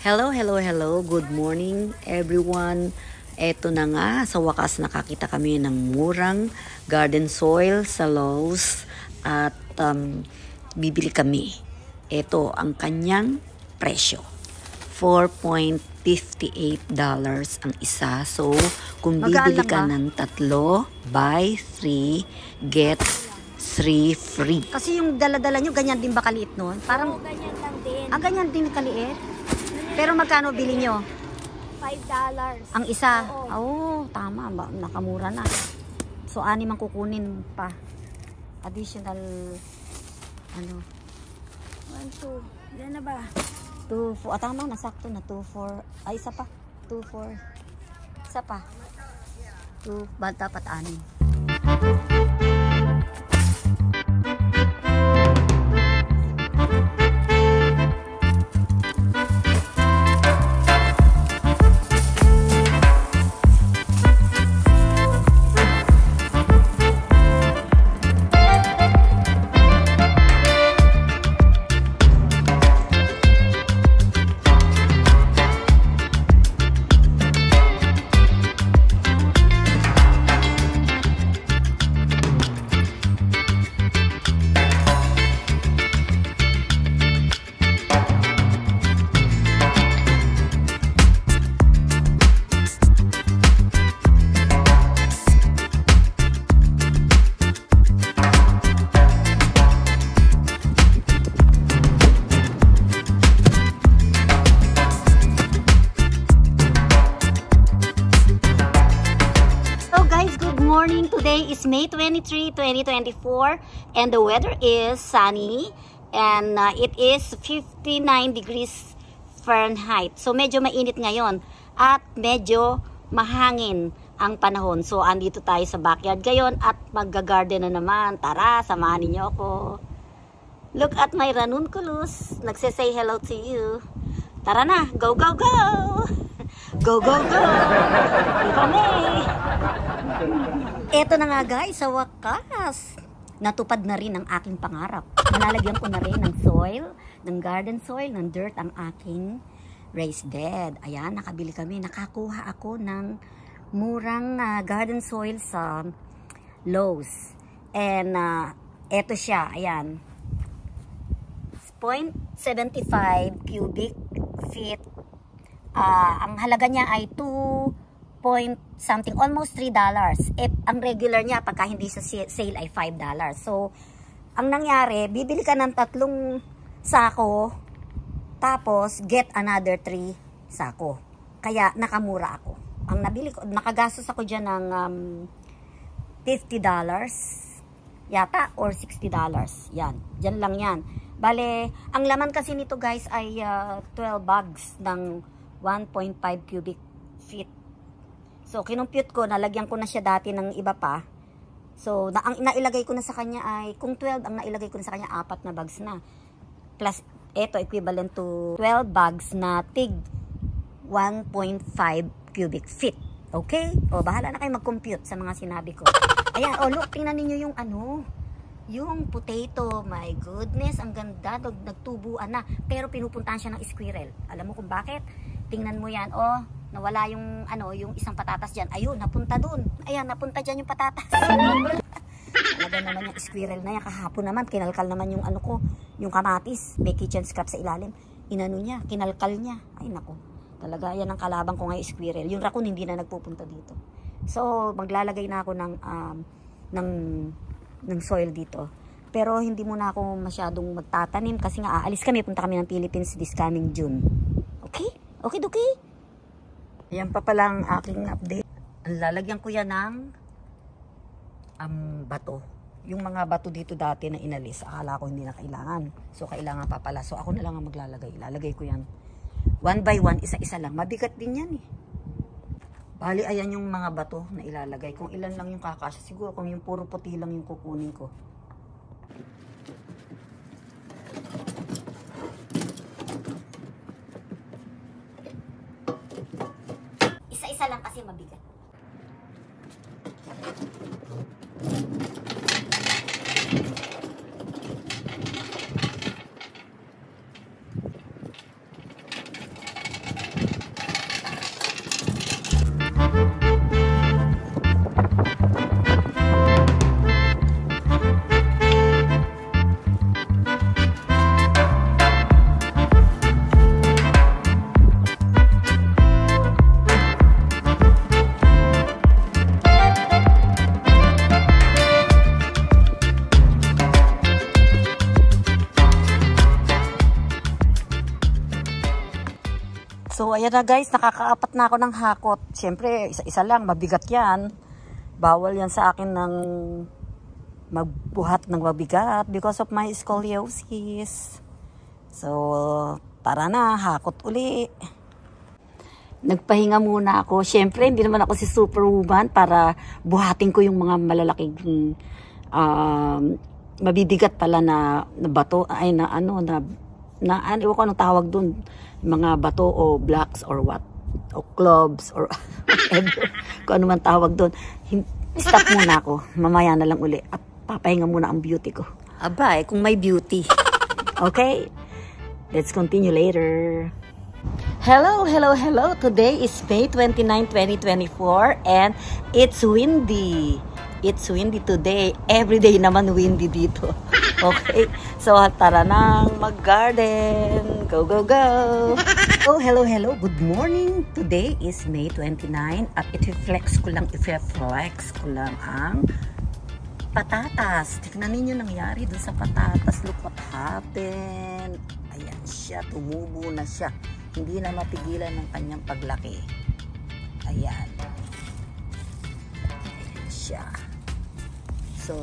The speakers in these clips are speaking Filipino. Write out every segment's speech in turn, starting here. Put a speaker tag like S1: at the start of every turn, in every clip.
S1: Hello, hello, hello. Good morning, everyone. Eto na nga, sa wakas nakakita kami ng murang garden soil sa Lowe's at bibili kami. Ito ang kanyang presyo. $4.58 ang isa. So, kung bibili ka ng tatlo, buy 3, get 3 free.
S2: Kasi yung dala-dala nyo, ganyan din ba kaliit nun? Parang,
S3: ganyan lang din.
S2: ganyan din kaliit? Pero magkano bili nyo?
S3: $5.
S2: Ang isa?
S3: Oo.
S2: Oo, tama. Nakamura na. So, 6 ang kukunin pa. Additional, ano?
S3: 1, 2. Ilan na ba?
S2: 2, 4. Tama, nasakto na. 2, 4. Ay, isa pa. 2, 4. Isa pa. 2, dapat 6. Today is May 23, 2024 and the weather is sunny and it is 59 degrees Fahrenheit. So medyo mainit ngayon at medyo mahangin ang panahon. So andito tayo sa backyard ngayon at magga-garden na naman. Tara, samahan niyo ako. Look at my ranunculus. Nagse-say hello to you. Tara na, go, go, go! Go, go, go! Kami! Eto na nga guys, sa wakas, natupad na rin ang aking pangarap. Nalalagyan ko na rin ng soil, ng garden soil, ng dirt ang aking raised bed. Ayan, nakabili kami. Nakakuha ako ng murang garden soil sa Lowe's. And eto siya, ayan. 0.75 cubic feet. Ang halaga niya ay 2 point something, almost $3. Ang regular niya, pagka hindi sa sale, ay $5. So, ang nangyari, bibili ka ng 3 sako, tapos get another 3 sako. Kaya, nakamura ako. Ang nabili ko, nakagastos ako dyan ng $50 yata, or $60. Yan, dyan lang yan. Bale, ang laman kasi nito guys ay 12 bags ng 1.5 cubic feet. So, kinumpute ko, nalagyan ko na siya dati ng iba pa. So, ang nailagay ko na sa kanya ay, kung 12, ang nailagay ko na sa kanya, 4 na bags na. Plus, ito, equivalent to 12 bags na tig 1.5 cubic feet. Okay? O, bahala na kayo mag-compute sa mga sinabi ko. Ayan, o, look, tingnan ninyo yung yung potato. My goodness, ang ganda. Nagtubuan na. Pero pinupuntahan siya ng squirrel. Alam mo kung bakit? Tingnan mo yan, oh. Nawala yung yung isang patatas diyan. Ayun, napunta doon. Ayan, napunta diyan yung patatas. Talaga naman yung squirrel na yan. Kahapon naman, kinalkal naman yung yung kamatis. May kitchen scrap sa ilalim. Inano niya, kinalkal niya. Ay nako. Talaga, yan ang kalabang ko ngayon, squirrel. Yung raccoon hindi na nagpupunta dito. So, maglalagay na ako ng soil dito. Pero hindi muna ako masyadong magtatanim kasi nga aalis kami, punta kami ng Philippines this coming June. Okay? Okay, okay? Ayan pa pala ang aking update. Lalagyan ko yan ng bato. Yung mga bato dito dati na inalis, akala ko hindi na kailangan. So, kailangan pa pala. So, ako na lang ang maglalagay. Lalagay ko yan 1 by 1, isa-isa lang. Mabigat din yan eh. Bali, ayan yung mga bato na ilalagay. Kung ilan lang yung kakasya, siguro kung yung puro puti lang yung kukunin ko. Isa lang kasi mabigat.
S1: So, ayan na guys, nakakaapat na ako ng hakot. Siyempre, isa-isa lang, mabigat yan. Bawal yan sa akin ng magbuhat ng mabigat because of my scoliosis. So, tara na, hakot uli. Nagpahinga muna ako. Siyempre, hindi naman ako si superwoman para buhatin ko yung mga malalaking mabibigat pala na bato. Ay, na ano, ewan ko anong tawag dun. Mga bato o blocks or what. O clubs or whatever. Kung ano man tawag dun. Stop muna ako. Mamaya na lang uli. At papahinga muna ang beauty ko. Abay, kung may beauty. Okay? Let's continue later. Hello, hello, hello. Today is May 29, 2024 and it's windy. It's windy today. Every day naman windy dito. Okay? So, tara nang mag-garden. Go, go, go. Oh, hello, hello. Good morning. Today is May 29 at i-flex ko lang ang patatas. Tignan ninyo nangyari dun sa patatas. Look what happened. Ayan siya. Tumubo na siya. Hindi na mapigilan ng kanyang paglaki. Ayan. Ayan siya. So,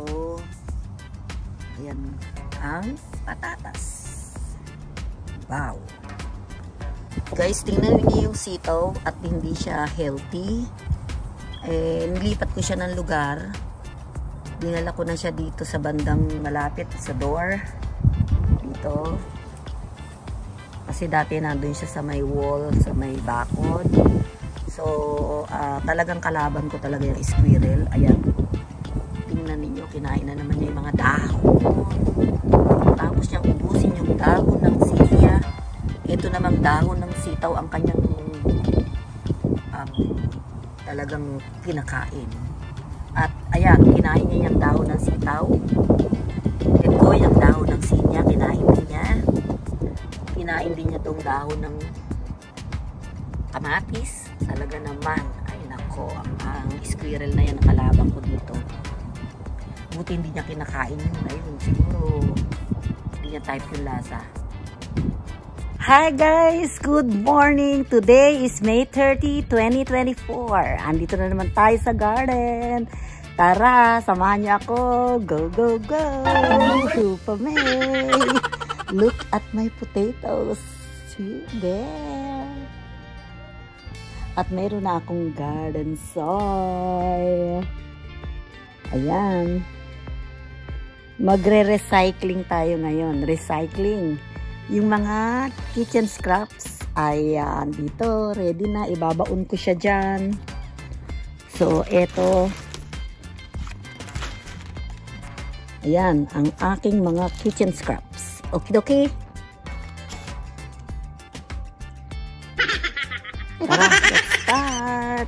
S1: ayan ang patatas. Wow. Guys, tingnan niyo yung sitaw at hindi siya healthy. Nilipat ko siya ng lugar. Dinala ko na siya dito sa bandang malapit sa door. Dito. Kasi dati nandun siya sa may wall, sa may bakod. So, talagang kalaban ko talaga yung squirrel. Ayan. Tingnan ninyo, kinain na naman niya yung mga dahon. Tapos niyang ubusin yung dahon ng sinya. Ito namang dahon ng sitaw ang kanyang talagang kinakain. At ayan, kinain niya yung dahon ng sitaw. Ito yung dahon ng sinya, kinain din niya. Kinain din niya tong dahon ng kamatis. Talaga naman, ay nako, ang squirrel na yan nakalaban ko dito. Buti hindi niya kinakain yun. Ayun, siguro hindi niya type yung lasa. Hi guys! Good morning! Today is May 30, 2024. Andito na naman tayo sa garden. Tara, samahan niyo ako. Go, go, go! Super May! Look at my potatoes. See there. At mayroon na akong garden soil. Ayan. Magre-recycling tayo ngayon. Recycling. Yung mga kitchen scraps. Ayan. Dito. Ready na. Ibabaon ko siya dyan. So, eto. Ayan. Ang aking mga kitchen scraps. Okay. Tara, let's start.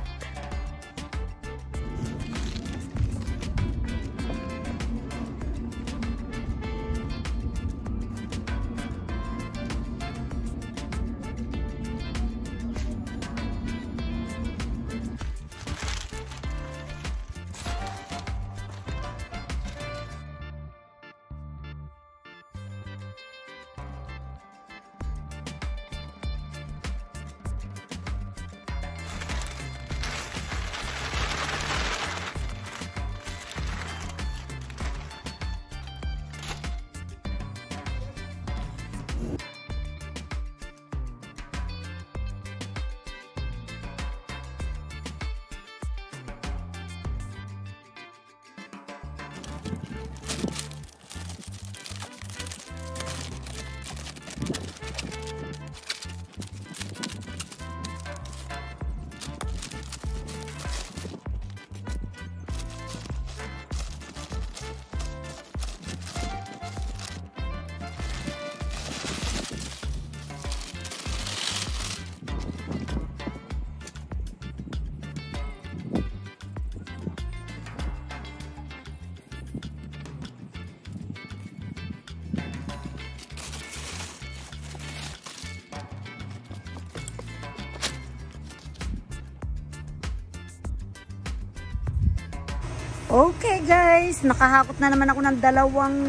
S1: Okay guys, nakahakot na naman ako ng dalawang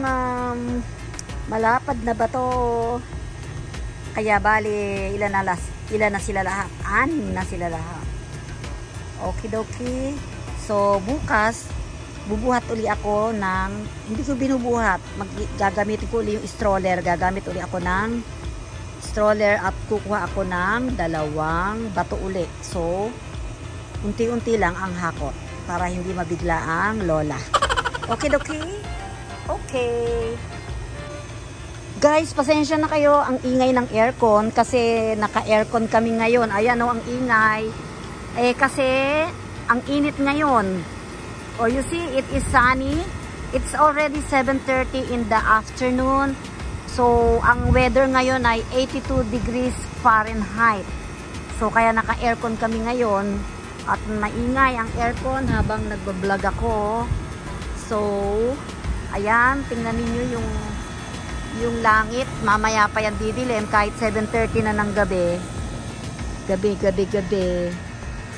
S1: malapad na bato.
S2: Kaya bali, ilan na sila lahat? 6 na sila lahat. Okidoki. So, bukas, bubuhat uli ako ng, hindi ko binubuhat, gagamitin ko uli yung stroller. Gagamit uli ako ng stroller at kukuha ako ng 2 bato uli. So, unti-unti lang ang hakot para hindi mabigla ang lola. Okidoki? Okay. Guys, pasensya na kayo ang ingay ng aircon kasi naka-aircon kami ngayon. Ayan o, ang ingay. Kasi ang init ngayon. Oh, you see, it is sunny. It's already 7:30 in the afternoon. So, ang weather ngayon ay 82 degrees Fahrenheit. So, kaya naka-aircon kami ngayon. At maingay ang aircon habang nagbablog ako. So, ayan, tingnan ninyo yung langit. Mamaya pa yan didilim kahit 7:30 na ng gabi. Gabi.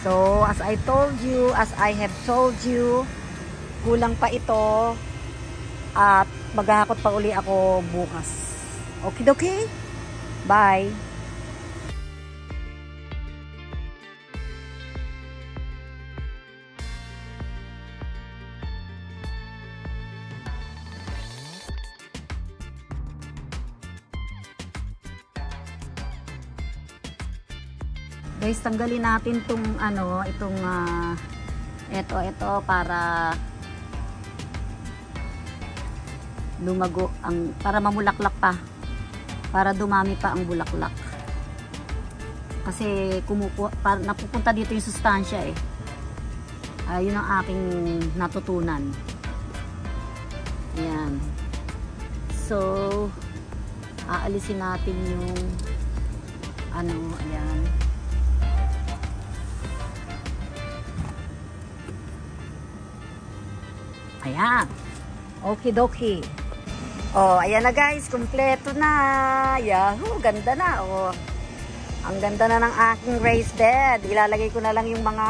S2: So, as I have told you, kulang pa ito at maghahakot pa uli ako bukas. Okay? Bye! Guys, tanggalin natin itong ito para lumago para mamulaklak pa. Para dumami pa ang bulaklak. Kasi napupunta dito yung sustansya eh. Yun ang aking natutunan. Ayan. So, aalisin natin yung ayan. Ayan. Okidoki. Oh, ayan na guys. Kumpleto na. Yahoo! Ganda na. Oh. Ang ganda na ng aking raised bed. Ilalagay ko na lang yung mga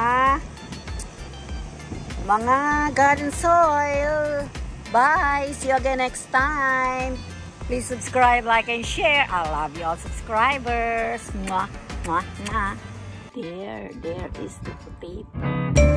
S2: garden soil. Bye! See you again next time. Please subscribe, like, and share. I love you all subscribers. Mwah, mwah, mwah. There is the potato.